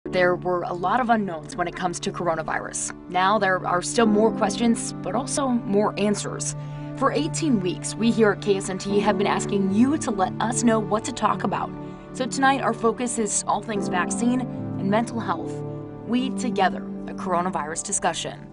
There were a lot of unknowns when it comes to coronavirus. Now there are still more questions, but also more answers. For 18 weeks, we here at KSNT have been asking you to let us know what to talk about. So tonight, our focus is all things vaccine and mental health. We together, a coronavirus discussion.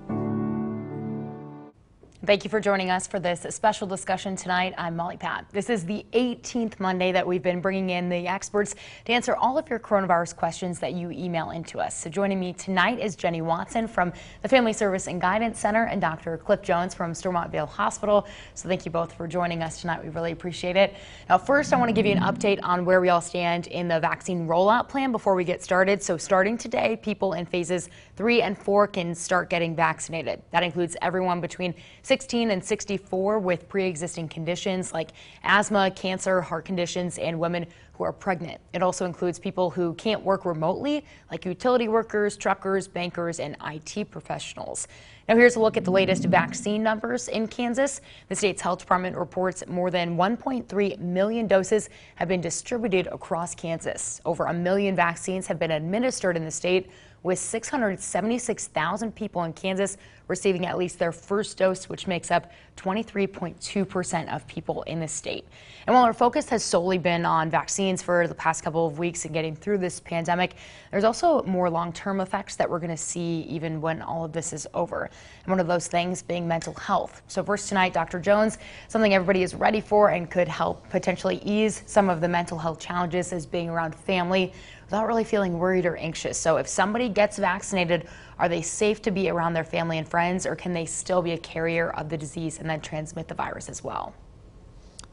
Thank you for joining us for this special discussion tonight. I'm Molly Pat. This is the 18th Monday that we've been bringing in the experts to answer all of your coronavirus questions that you email into us. So joining me tonight is Jenny Watson from the Family Service and Guidance Center and Dr. Cliff Jones from Stormont-Vail Hospital. So thank you both for joining us tonight. We really appreciate it. Now, first, I want to give you an update on where we all stand in the vaccine rollout plan before we get started. So starting today, people in phases 3 and 4 can start getting vaccinated. That includes everyone between 16 and 64 with pre-existing conditions like asthma, cancer, heart conditions, and women who are pregnant. It also includes people who can't work remotely, like utility workers, truckers, bankers, and IT professionals. Now here's a look at the latest vaccine numbers in Kansas. The state's health department reports more than 1.3 million doses have been distributed across Kansas. Over 1 million vaccines have been administered in the state, with 676,000 people in Kansas receiving at least their first dose, which makes up 23.2% of people in the state. And while our focus has solely been on vaccines for the past couple of weeks and getting through this pandemic, there's also more long-term effects that we're going to see even when all of this is over. And one of those things being mental health. So first tonight, Dr. Jones, something everybody is ready for and could help potentially ease some of the mental health challenges is being around family without really feeling worried or anxious. So if somebody gets vaccinated, are they safe to be around their family and friends, or can they still be a carrier of the disease and then transmit the virus as well?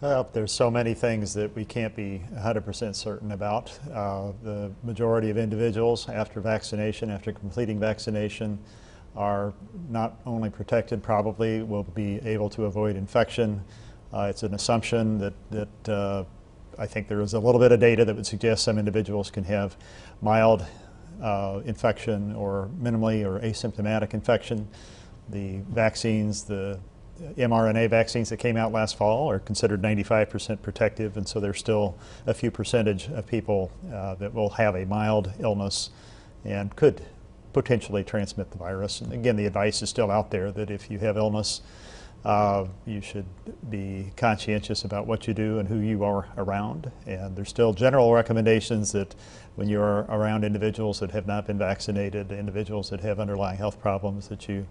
Well, there's so many things that we can't be 100% certain about. The majority of individuals after vaccination, after completing vaccination, are not only protected, probably will be able to avoid infection. It's an assumption that I think there is a little bit of data that would suggest some individuals can have mild infection or minimally or asymptomatic infection. The vaccines, the mRNA vaccines that came out last fall are considered 95% protective, and so there's still a few percentage of people that will have a mild illness and could potentially transmit the virus. And again, the advice is still out there that if you have illness, you should be conscientious about what you do and who you are around. And there's still general recommendations that when you're around individuals that have not been vaccinated, individuals that have underlying health problems, that you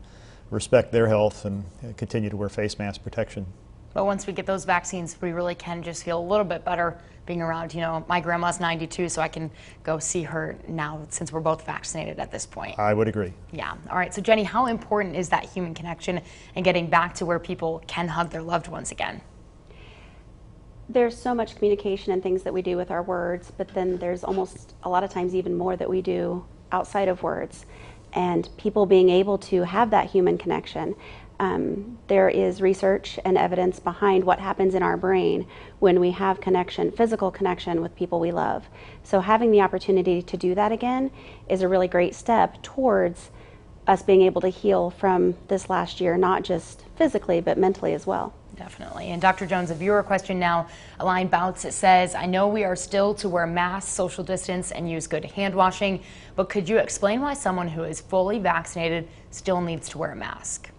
respect their health and continue to wear face mask protection. But once we get those vaccines, we really can just feel a little bit better being around. You know, my grandma's 92, so I can go see her now since we're both vaccinated at this point. I would agree. Yeah. All right. So Jenny, how important is that human connection and getting back to where people can hug their loved ones again? There's so much communication and things that we do with our words, but then there's almost a lot of times even more that we do outside of words. And people being able to have that human connection. There is research and evidence behind what happens in our brain when we have connection, physical connection with people we love. So having the opportunity to do that again is a really great step towards us being able to heal from this last year, not just physically, but mentally as well. Definitely. And Dr. Jones, a viewer question now. Align Bouts, it says, I know we are still to wear masks, social distance, and use good hand washing, but could you explain why someone who is fully vaccinated still needs to wear a mask?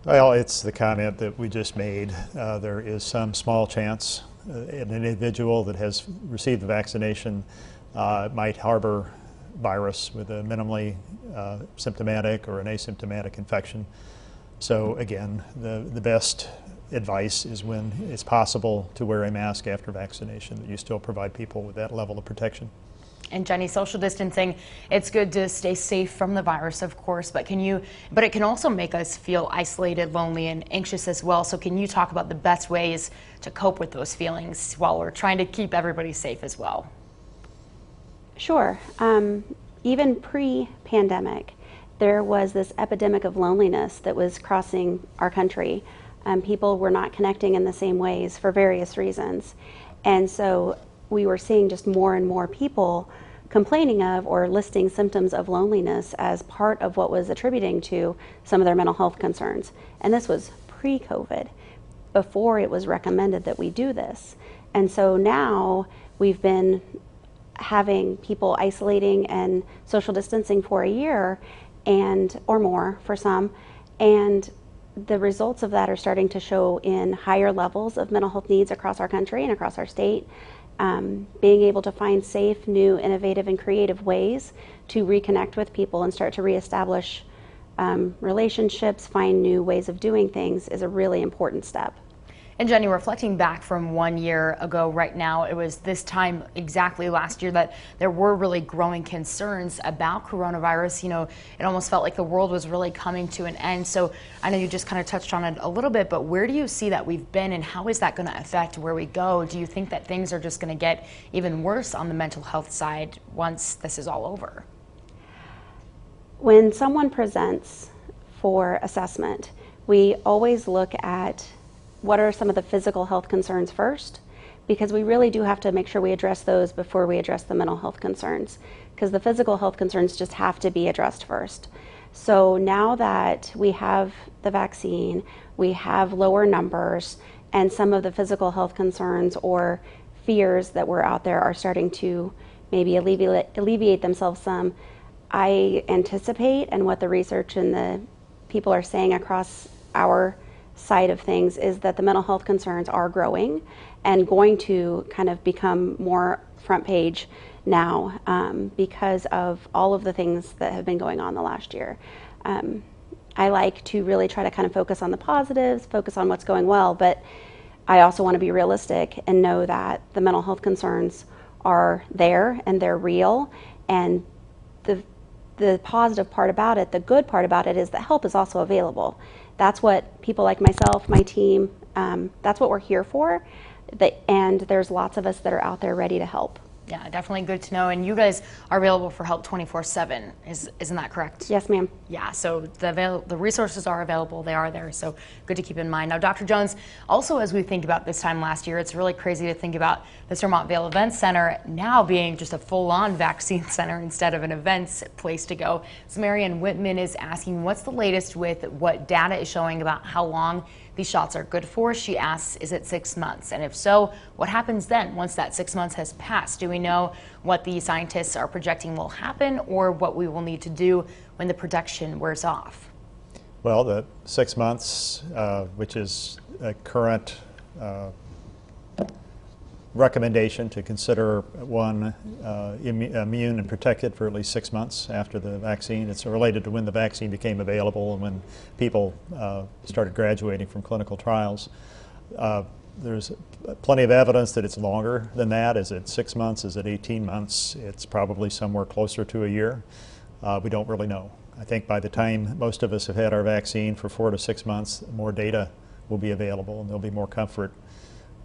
Well, it's the comment that we just made. There is some small chance an individual that has received the vaccination might harbor virus with a minimally symptomatic or an asymptomatic infection. So again, the best advice is when it's possible to wear a mask after vaccination, that you still provide people with that level of protection. And Jenny, social distancing, it's good to stay safe from the virus, of course, but it can also make us feel isolated, lonely, and anxious as well. So can you talk about the best ways to cope with those feelings while we're trying to keep everybody safe as well? Sure. Even pre-pandemic, there was this epidemic of loneliness that was crossing our country. People were not connecting in the same ways for various reasons. And so we were seeing just more and more people complaining of or listing symptoms of loneliness as part of what was attributing to some of their mental health concerns. And this was pre-COVID, before it was recommended that we do this. And so now we've been having people isolating and social distancing for a year or more for some, and the results of that are starting to show in higher levels of mental health needs across our country and across our state. Being able to find safe, new, innovative, and creative ways to reconnect with people and start to reestablish relationships, find new ways of doing things is a really important step. And Jenny, reflecting back from 1 year ago right now, it was this time exactly last year that there were really growing concerns about coronavirus. You know, it almost felt like the world was really coming to an end. So I know you just kind of touched on it a little bit, but where do you see that we've been and how is that going to affect where we go? Do you think that things are just going to get even worse on the mental health side once this is all over? When someone presents for assessment, we always look at what are some of the physical health concerns first, because we really do have to make sure we address those before we address the mental health concerns, because the physical health concerns just have to be addressed first. So now that we have the vaccine, we have lower numbers, and some of the physical health concerns or fears that were out there are starting to maybe alleviate themselves some, I anticipate, and what the research and the people are saying across our side of things, is that the mental health concerns are growing and going to kind of become more front page now because of all of the things that have been going on the last year. I like to really try to kind of focus on the positives, focus on what's going well, but I also want to be realistic and know that the mental health concerns are there and they're real, and the positive part about it, the good part about it, is that help is also available. That's what people like myself, my team, that's what we're here for. And there's lots of us that are out there ready to help. Yeah, definitely good to know. And you guys are available for help 24/7. Isn't that correct? Yes, ma'am. Yeah, so the resources are available. They are there. So good to keep in mind. Now, Dr. Jones, also as we think about this time last year, it's really crazy to think about the Sermont Vale Event Center now being just a full-on vaccine center instead of an events place to go. So Marianne Whitman is asking, what's the latest with what data is showing about how long these shots are good for? She asks, is it 6 months? And if so, what happens then once that 6 months has passed? Do we know what the scientists are projecting will happen, or what we will need to do when the protection wears off? Well, the 6 months, which is a current recommendation to consider one immune and protected for at least 6 months after the vaccine. It's related to when the vaccine became available and when people started graduating from clinical trials. There's plenty of evidence that it's longer than that. Is it 6 months? Is it 18 months? It's probably somewhere closer to a year. We don't really know. I think by the time most of us have had our vaccine for 4 to 6 months, more data will be available and there'll be more comfort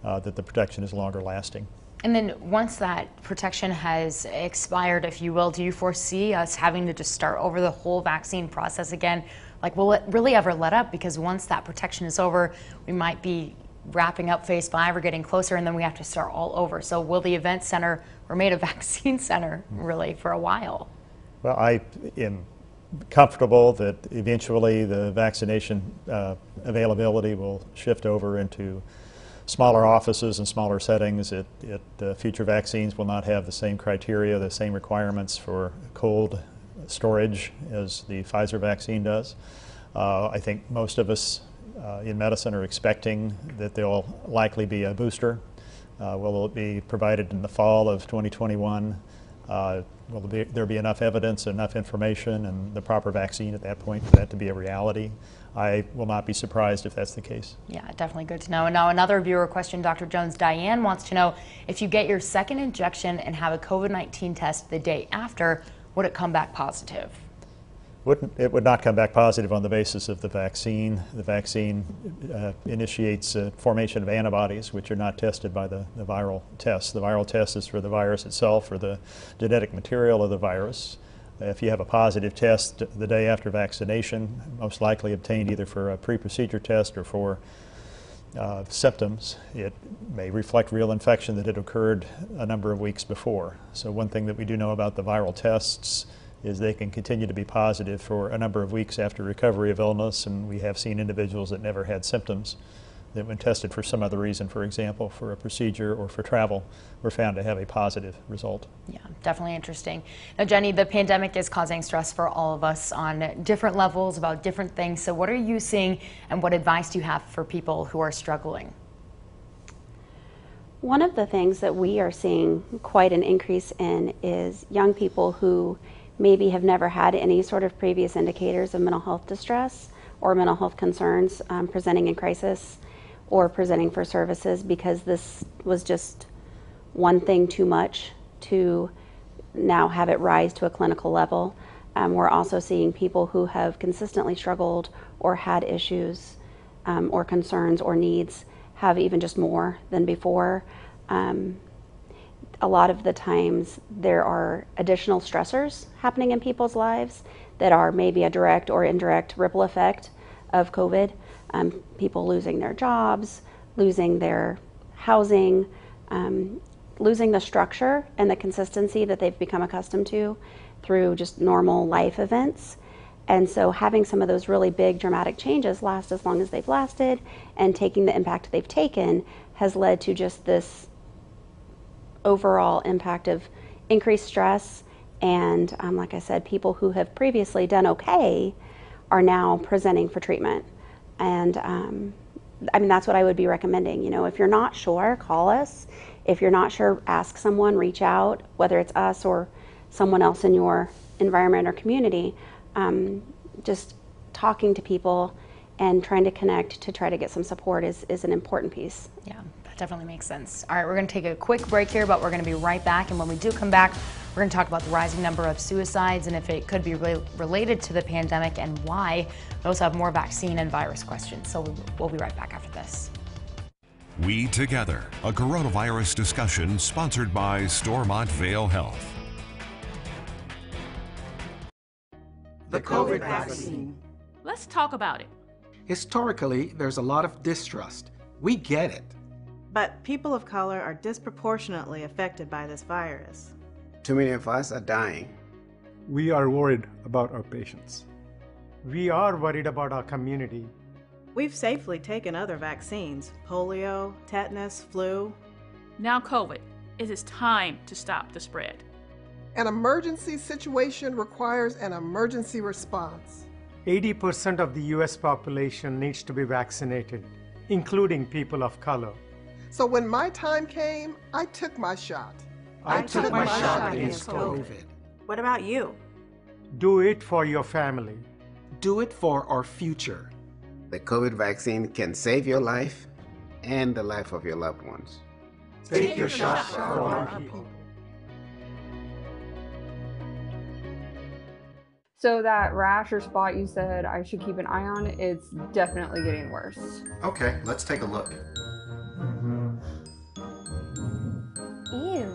that the protection is longer lasting. And then once that protection has expired, if you will, do you foresee us having to just start over the whole vaccine process again? Like, will it really ever let up? Because once that protection is over, we might be wrapping up phase 5 or getting closer, and then we have to start all over. So will the event center remain a vaccine center really for a while? Well, I am comfortable that eventually the vaccination availability will shift over into smaller offices and smaller settings. Future vaccines will not have the same criteria, the same requirements for cold storage as the Pfizer vaccine does. I think most of us in medicine are expecting that there will likely be a booster. Will it be provided in the fall of 2021? Will there be enough evidence, enough information, and the proper vaccine at that point for that to be a reality? I will not be surprised if that's the case. Yeah, definitely good to know. And now another viewer question, Dr. Jones. Diane wants to know, if you get your second injection and have a COVID-19 test the day after, would it come back positive? It would not come back positive on the basis of the vaccine. The vaccine initiates formation of antibodies, which are not tested by the viral test. The viral test is for the virus itself or the genetic material of the virus. If you have a positive test the day after vaccination, most likely obtained either for a pre-procedure test or for symptoms, it may reflect real infection that had occurred a number of weeks before. So one thing that we do know about the viral tests is they can continue to be positive for a number of weeks after recovery of illness, and we have seen individuals that never had symptoms that when tested for some other reason, for example, for a procedure or for travel, were found to have a positive result. Yeah, definitely interesting. Now, Jenny, the pandemic is causing stress for all of us on different levels about different things. So what are you seeing, and what advice do you have for people who are struggling? One of the things that we are seeing quite an increase in is young people who maybe have never had any sort of previous indicators of mental health distress or mental health concerns presenting in crisis or presenting for services, because this was just one thing too much to now have it rise to a clinical level. We're also seeing people who have consistently struggled or had issues or concerns or needs have even just more than before. A lot of the times there are additional stressors happening in people's lives that are maybe a direct or indirect ripple effect of COVID. People losing their jobs, losing their housing, losing the structure and the consistency that they've become accustomed to through just normal life events. And so having some of those really big dramatic changes last as long as they've lasted and taking the impact they've taken has led to just this overall impact of increased stress. And like I said, people who have previously done okay are now presenting for treatment. And I mean, that's what I would be recommending. You know, if you're not sure, call us. If you're not sure, ask someone, reach out, whether it's us or someone else in your environment or community. Just talking to people and trying to connect to try to get some support is an important piece. Yeah, that definitely makes sense. All right, we're going to take a quick break here, but we're going to be right back. And when we do come back, we're going to talk about the rising number of suicides and if it could be related to the pandemic and why. We also have more vaccine and virus questions. So we'll be right back after this. We Together, a coronavirus discussion sponsored by Stormont Vale Health. The COVID vaccine. Let's talk about it. Historically, there's a lot of distrust. We get it. But people of color are disproportionately affected by this virus. Too many of us are dying. We are worried about our patients. We are worried about our community. We've safely taken other vaccines, polio, tetanus, flu. Now COVID. It is time to stop the spread. An emergency situation requires an emergency response. 80% of the U.S. population needs to be vaccinated, including people of color. So when my time came, I took my shot. I took my shot against COVID. What about you? Do it for your family. Do it for our future. The COVID vaccine can save your life and the life of your loved ones. Take your shot for our people. So that rash or spot you said I should keep an eye on, it's definitely getting worse. Okay, let's take a look. Ew.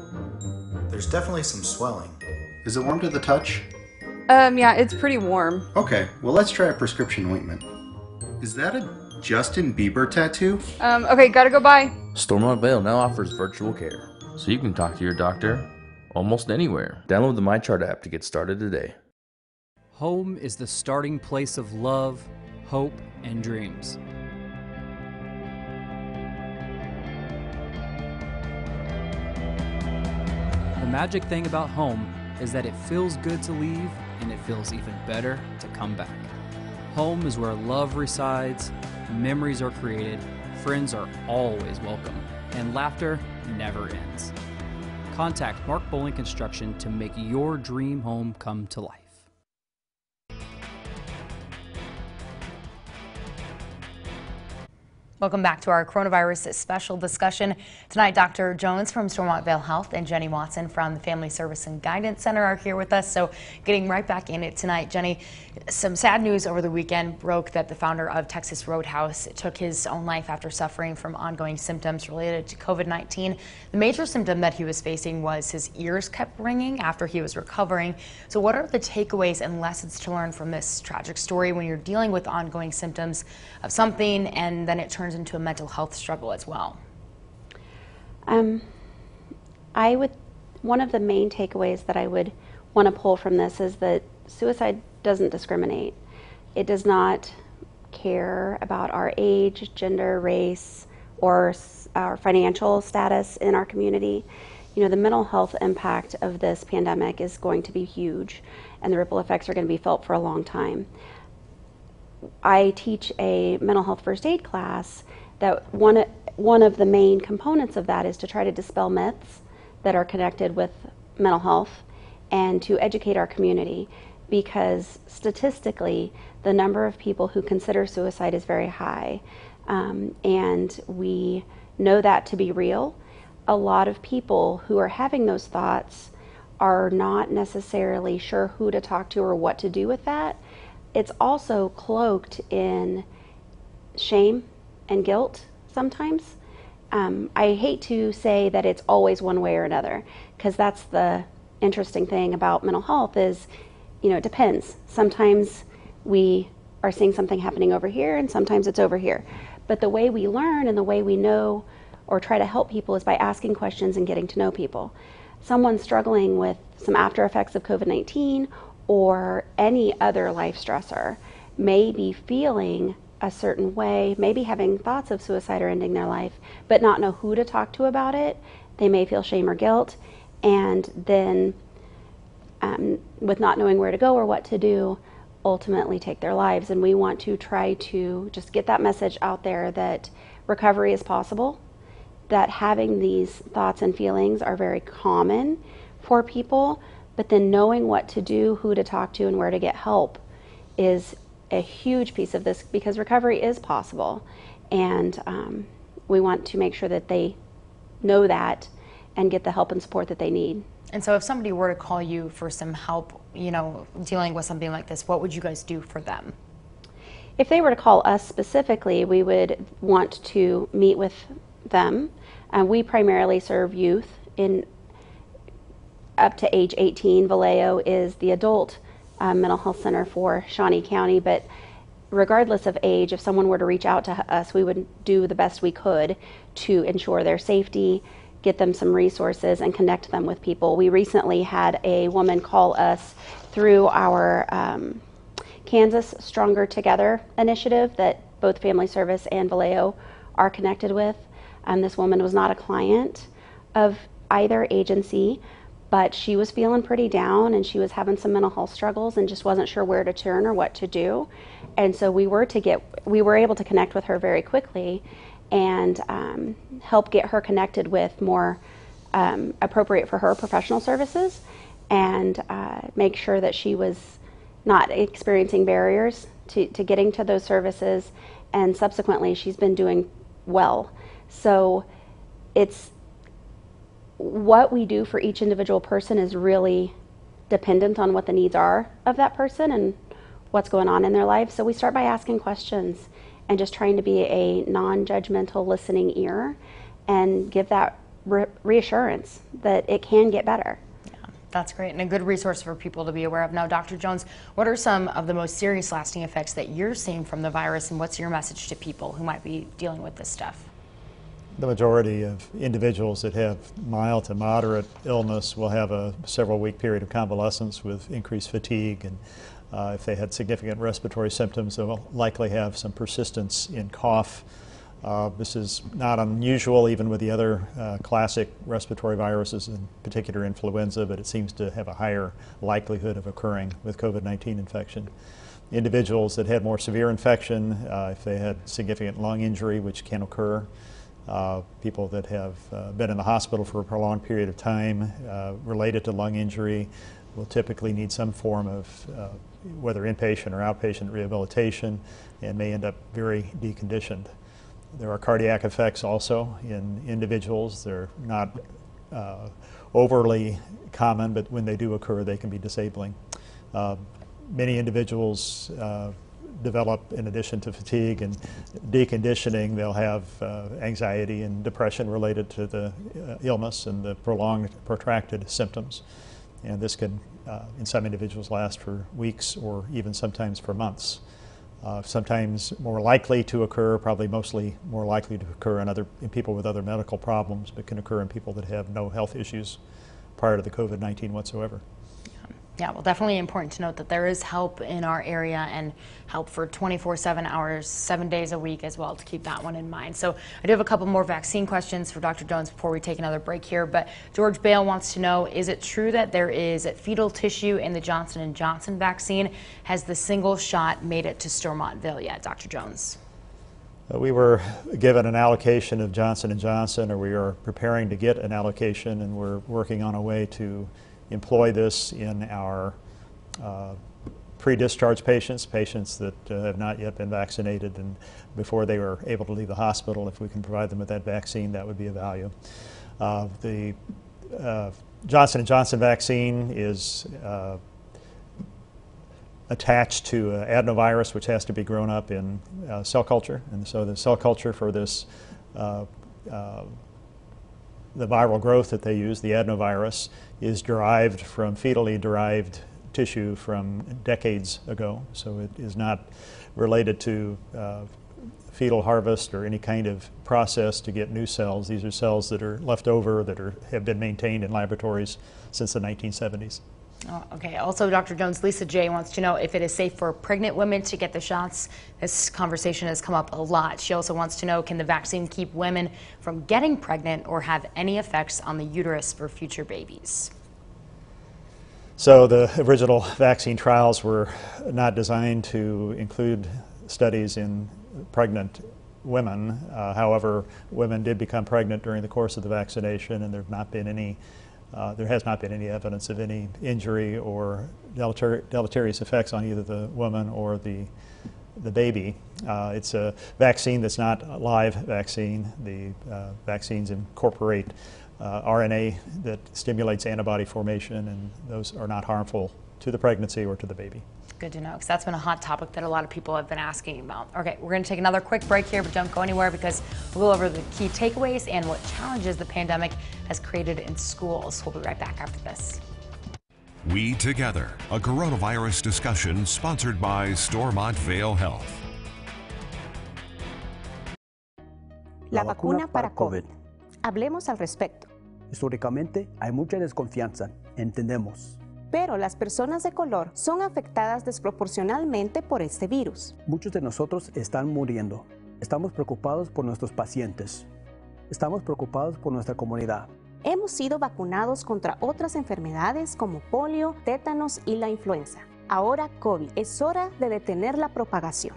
There's definitely some swelling. Is it warm to the touch? Yeah, it's pretty warm. Okay, well let's try a prescription ointment. Is that a Justin Bieber tattoo? Okay, gotta go bye. Stormont Vale now offers virtual care, so you can talk to your doctor almost anywhere. Download the MyChart app to get started today. Home is the starting place of love, hope, and dreams. The magic thing about home is that it feels good to leave, and it feels even better to come back. Home is where love resides, memories are created, friends are always welcome, and laughter never ends. Contact Mark Bowling Construction to make your dream home come to life. Welcome back to our coronavirus special discussion. Tonight, Dr. Jones from Stormont Vale Health and Jenny Watson from the Family Service and Guidance Center are here with us. So getting right back in it tonight, Jenny, some sad news over the weekend broke that the founder of Texas Roadhouse took his own life after suffering from ongoing symptoms related to COVID-19. The major symptom that he was facing was his ears kept ringing after he was recovering. So what are the takeaways and lessons to learn from this tragic story when you're dealing with ongoing symptoms of something and then it turns into a mental health struggle as well? One of the main takeaways that I would want to pull from this is that suicide doesn't discriminate. It does not care about our age, gender, race, or our financial status in our community. You know, the mental health impact of this pandemic is going to be huge, and the ripple effects are going to be felt for a long time. I teach a mental health first aid class that one of the main components of that is to try to dispel myths that are connected with mental health and to educate our community, because statistically the number of people who consider suicide is very high, and we know that to be real. A lot of people who are having those thoughts are not necessarily sure who to talk to or what to do with that. It's also cloaked in shame and guilt sometimes. I hate to say that it's always one way or another, because that's the interesting thing about mental health is, you know, it depends. Sometimes we are seeing something happening over here and sometimes it's over here. But the way we learn and the way we know or try to help people is by asking questions and getting to know people. Someone struggling with some after effects of COVID-19 or any other life stressor may be feeling a certain way, maybe having thoughts of suicide or ending their life, but not know who to talk to about it. They may feel shame or guilt, and then with not knowing where to go or what to do, ultimately take their lives. And we want to try to just get that message out there that recovery is possible, that having these thoughts and feelings are very common for people, but then knowing what to do, who to talk to, and where to get help is a huge piece of this, because recovery is possible. And we want to make sure that they know that and get the help and support that they need. And so if somebody were to call you for some help, you know, dealing with something like this, what would you guys do for them? If they were to call us specifically, we would want to meet with them. We primarily serve youth in up to age 18. Vallejo is the adult mental health center for Shawnee County, but regardless of age, if someone were to reach out to us, we would do the best we could to ensure their safety, get them some resources, and connect them with people. We recently had a woman call us through our Kansas Stronger Together initiative that both Family Service and Vallejo are connected with. This woman was not a client of either agency, but she was feeling pretty down and she was having some mental health struggles and just wasn't sure where to turn or what to do. And so we were able to connect with her very quickly and help get her connected with more appropriate for her professional services, and make sure that she was not experiencing barriers to getting to those services, and subsequently she's been doing well. So it's what we do for each individual person is really dependent on what the needs are of that person and what's going on in their life. So we start by asking questions and just trying to be a non-judgmental listening ear and give that reassurance that it can get better. Yeah, that's great, and a good resource for people to be aware of. Now, Dr. Jones, what are some of the most serious lasting effects that you're seeing from the virus, and what's your message to people who might be dealing with this stuff? The majority of individuals that have mild to moderate illness will have a several-week period of convalescence with increased fatigue, and if they had significant respiratory symptoms, they'll likely have some persistence in cough. This is not unusual even with the other classic respiratory viruses, in particular influenza, but it seems to have a higher likelihood of occurring with COVID-19 infection. Individuals that had more severe infection, if they had significant lung injury, which can occur, people that have been in the hospital for a prolonged period of time related to lung injury will typically need some form of whether inpatient or outpatient rehabilitation, and may end up very deconditioned. There are cardiac effects also in individuals. They're not overly common, but when they do occur, they can be disabling. Many individuals develop, in addition to fatigue and deconditioning, they'll have anxiety and depression related to the illness and the prolonged, protracted symptoms. And this can, in some individuals, last for weeks or even sometimes for months. Sometimes more likely to occur, probably mostly more likely to occur in people with other medical problems, but can occur in people that have no health issues prior to the COVID-19 whatsoever. Yeah, well, definitely important to note that there is help in our area and help for 24/7 hours, 7 days a week as well, to keep that one in mind. So I do have a couple more vaccine questions for Dr. Jones before we take another break here. But George Bale wants to know, is it true that there is fetal tissue in the Johnson & Johnson vaccine? Has the single shot made it to Stormontville yet, Dr. Jones? We were given an allocation of Johnson & Johnson, or we are preparing to get an allocation, and we're working on a way to employ this in our pre-discharge patients that have not yet been vaccinated, and before they were able to leave the hospital. If we can provide them with that vaccine, that would be a value. The Johnson & Johnson vaccine is attached to adenovirus, which has to be grown up in cell culture, and so the cell culture for this the viral growth that they use, the adenovirus, is derived from fetally derived tissue from decades ago. So it is not related to fetal harvest or any kind of process to get new cells. These are cells that are left over that have been maintained in laboratories since the 1970s. Oh, okay. Also, Dr. Jones, Lisa J. wants to know if it is safe for pregnant women to get the shots. This conversation has come up a lot. She also wants to know, can the vaccine keep women from getting pregnant or have any effects on the uterus for future babies? So the original vaccine trials were not designed to include studies in pregnant women. However, women did become pregnant during the course of the vaccination, and there has not been any evidence of any injury or deleterious effects on either the woman or the baby. It's a vaccine that's not a live vaccine. The vaccines incorporate RNA that stimulates antibody formation, and those are not harmful to the pregnancy or to the baby. Good to know, because that's been a hot topic that a lot of people have been asking about. Okay, we're going to take another quick break here, but don't go anywhere, because we'll go over the key takeaways and what challenges the pandemic has created in schools. We'll be right back after this. We Together, a coronavirus discussion sponsored by Stormontvale Health. La vacuna para COVID. Hablemos al respecto. Históricamente hay mucha desconfianza, entendemos. Pero las personas de color son afectadas desproporcionalmente por este virus. Muchos de nosotros están muriendo. Estamos preocupados por nuestros pacientes. Estamos preocupados por nuestra comunidad. Hemos sido vacunados contra otras enfermedades como polio, tétanos y la influenza. Ahora COVID. Es hora de detener la propagación.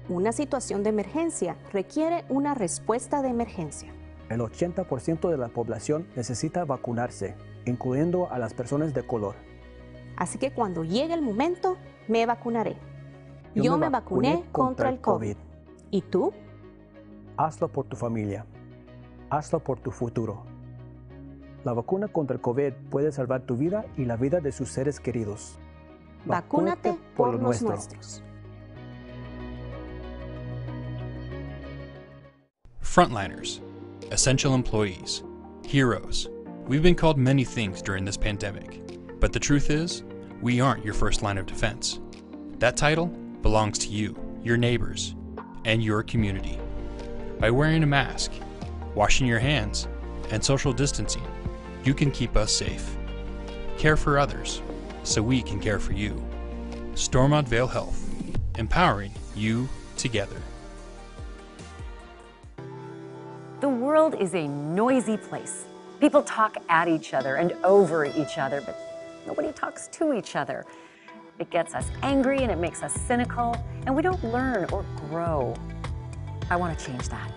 Una situación de emergencia requiere una respuesta de emergencia. El 80% de la población necesita vacunarse, incluyendo a las personas de color. Así que cuando llegue el momento, me vacunaré. Yo me vacuné contra el COVID. ¿Y tú? Hazlo por tu familia. Hazlo por tu futuro. La vacuna contra el COVID puede salvar tu vida y la vida de sus seres queridos. Vacúnate por los nuestros. Frontliners, essential employees, heroes. We've been called many things during this pandemic. But the truth is, we aren't your first line of defense. That title belongs to you, your neighbors, and your community. By wearing a mask, washing your hands, and social distancing, you can keep us safe. Care for others, so we can care for you. Stormontvale Health, empowering you together. The world is a noisy place. People talk at each other and over each other, but nobody talks to each other. It gets us angry and it makes us cynical, and we don't learn or grow. I want to change that.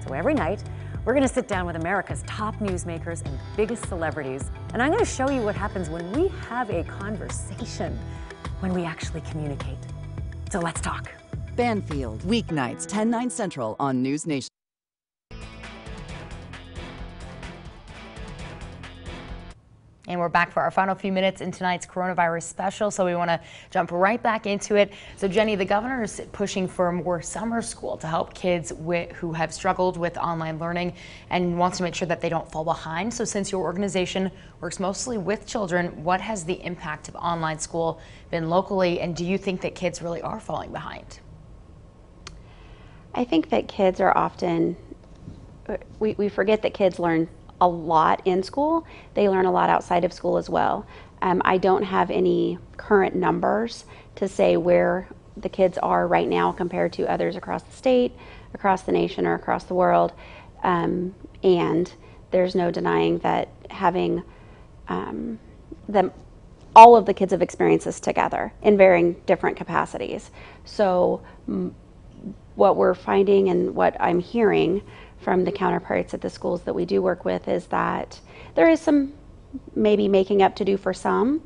So every night, we're going to sit down with America's top newsmakers and biggest celebrities, and I'm going to show you what happens when we have a conversation, when we actually communicate. So let's talk. Banfield, weeknights, 10/9 Central on News Nation. And we're back for our final few minutes in tonight's coronavirus special, so we want to jump right back into it. So Jenny, the governor is pushing for more summer school to help kids who have struggled with online learning and wants to make sure that they don't fall behind. So since your organization works mostly with children, what has the impact of online school been locally, and do you think that kids really are falling behind? I think that kids are often, we forget that kids learn a lot in school. They learn a lot outside of school as well. I don't have any current numbers to say where the kids are right now compared to others across the state, across the nation, or across the world. And there's no denying that having all of the kids have experienced this together in varying different capacities. So what we're finding and what I'm hearing from the counterparts at the schools that we do work with is that there is some maybe making up to do for some,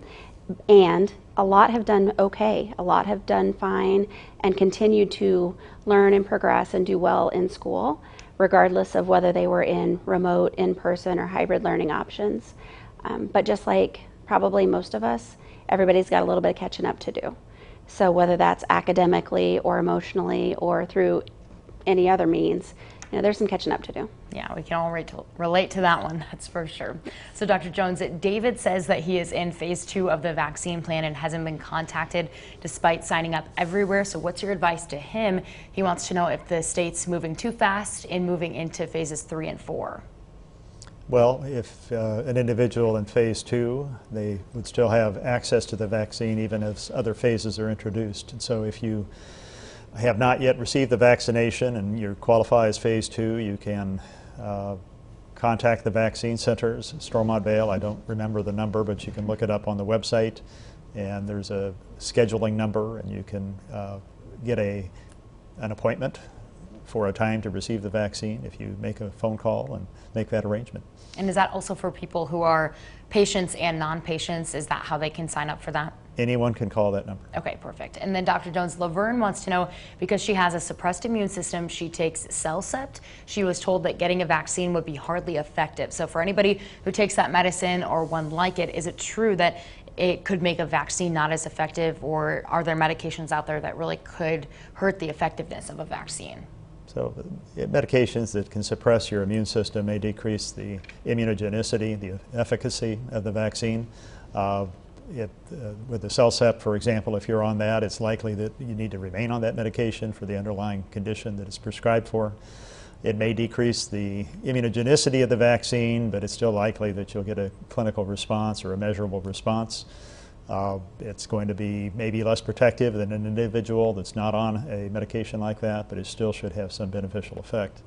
and a lot have done okay. A lot have done fine and continue to learn and progress and do well in school, regardless of whether they were in remote, in-person, or hybrid learning options. But just like probably most of us, everybody's got a little bit of catching up to do. So whether that's academically or emotionally or through any other means, there's some catching up to do. Yeah, we can all relate to that one, that's for sure. So Dr. Jones, David says that he is in phase 2 of the vaccine plan and hasn't been contacted despite signing up everywhere. So what's your advice to him? He wants to know if the state's moving too fast in moving into phases 3 and 4. Well, if an individual in phase 2, they would still have access to the vaccine even as other phases are introduced. And so if you have not yet received the vaccination and you qualify as phase 2, you can contact the vaccine centers, Stormont Vale. I don't remember the number, but you can look it up on the website, and there's a scheduling number, and you can get an appointment for a time to receive the vaccine if you make a phone call and make that arrangement. And is that also for people who are patients and non-patients? Is that how they can sign up for that? Anyone can call that number. Okay, perfect. And then Dr. Jones, Laverne wants to know, because she has a suppressed immune system, she takes Cellcept. She was told that getting a vaccine would be hardly effective. So for anybody who takes that medicine or one like it, is it true that it could make a vaccine not as effective, or are there medications out there that really could hurt the effectiveness of a vaccine? So medications that can suppress your immune system may decrease the immunogenicity, the efficacy of the vaccine. With the Cellcept, for example, if you're on that, it's likely that you need to remain on that medication for the underlying condition that it's prescribed for. It may decrease the immunogenicity of the vaccine, but it's still likely that you'll get a clinical response or a measurable response. It's going to be maybe less protective than an individual that's not on a medication like that, but it still should have some beneficial effect.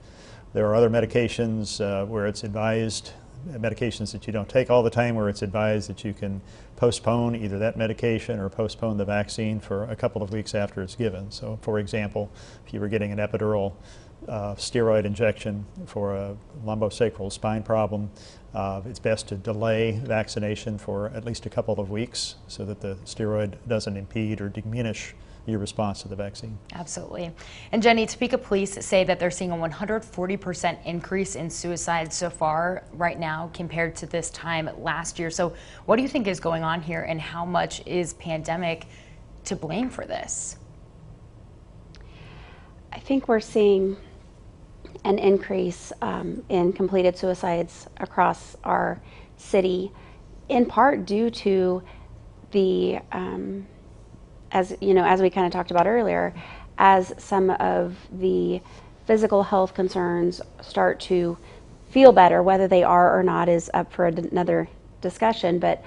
There are other medications where it's advised, medications that you don't take all the time, where it's advised that you can postpone either that medication or postpone the vaccine for a couple of weeks after it's given. So for example, if you were getting an epidural steroid injection for a lumbosacral spine problem, it's best to delay vaccination for at least a couple of weeks so that the steroid doesn't impede or diminish your response to the vaccine. Absolutely. And Jenny, Topeka police say that they're seeing a 140% increase in suicides so far right now compared to this time last year. So what do you think is going on here, and how much is pandemic to blame for this? I think we're seeing an increase in completed suicides across our city, in part due to the, as we kind of talked about earlier, as some of the physical health concerns start to feel better, whether they are or not is up for another discussion. But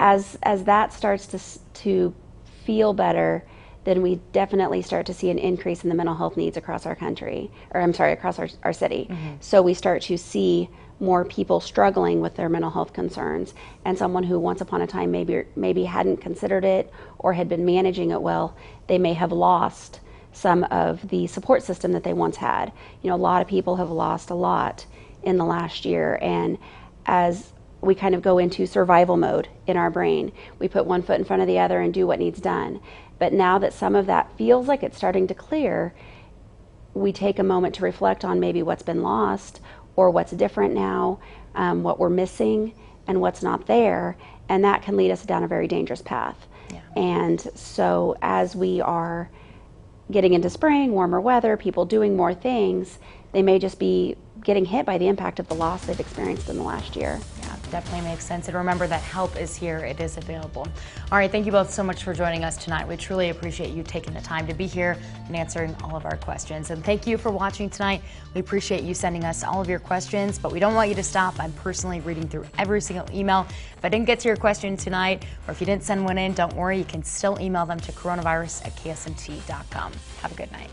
as that starts to feel better, then we definitely start to see an increase in the mental health needs across our country, or I'm sorry, across our city. Mm-hmm. So we start to see more people struggling with their mental health concerns, and someone who once upon a time maybe hadn't considered it or had been managing it well, they may have lost some of the support system that they once had. A lot of people have lost a lot in the last year, and as we kind of go into survival mode in our brain, we put one foot in front of the other and do what needs done. But now that some of that feels like it's starting to clear, we take a moment to reflect on maybe what's been lost or what's different now, what we're missing and what's not there, and that can lead us down a very dangerous path. Yeah. And so as we are getting into spring, warmer weather, people doing more things, they may just be getting hit by the impact of the loss they've experienced in the last year. Yeah. definitely makes sense. And remember that help is here. It is available. All right, thank you both so much for joining us tonight. We truly appreciate you taking the time to be here and answering all of our questions. And thank you for watching tonight. We appreciate you sending us all of your questions, but we don't want you to stop. I'm personally reading through every single email. If I didn't get to your question tonight, or if you didn't send one in, don't worry. You can still email them to coronavirus@ksnt.com. Have a good night.